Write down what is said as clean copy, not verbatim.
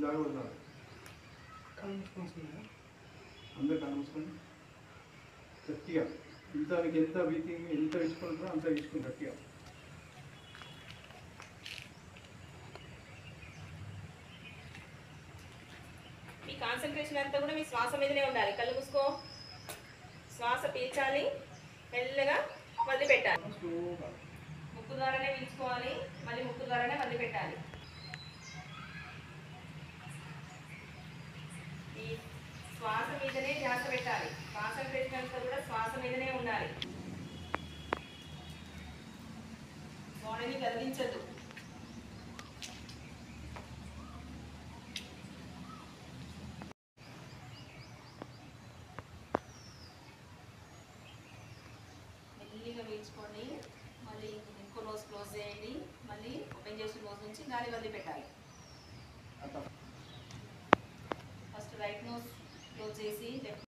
ఇలాగ వదలాలి. అందరు కనుమూసుకొని గట్టిగా ఇంతానికి ఎంత బ్రీతింగ్ ఎంత తీసుకుంటారో అంత తీసుకుని గట్టిగా. మీ కాన్సన్ట్రేషన్ అంతా కూడా మీ శ్వాస మీదనే ఉండాలి. కళ్ళు మూసుకో, శ్వాస పీల్చాలి, మెల్లగా వదిలిపెట్టాలి. ముక్కు ద్వారానే పీల్చుకోవాలి, మళ్ళీ ముక్కు ద్వారానే వదిలిపెట్టాలి. ఈ శ్వాస మీదనే ధ్యాస పెట్టాలి. కాన్సన్ట్రేషన్ అంతా కూడా శ్వాస మీదనే ఉండాలి. బాడీని కదిలించద్దు. మెల్లిగా పీల్చుకోండి, మళ్ళీ ఇంకో నోస్ క్లోజ్ చేయండి, మళ్ళీ ఓపెన్ చేసిన నోస్ నుంచి గాలి వదిలిపెట్టాలి. ఫస్ట్ రైట్ నోస్ క్లోజ్ చేసి లెఫ్ట్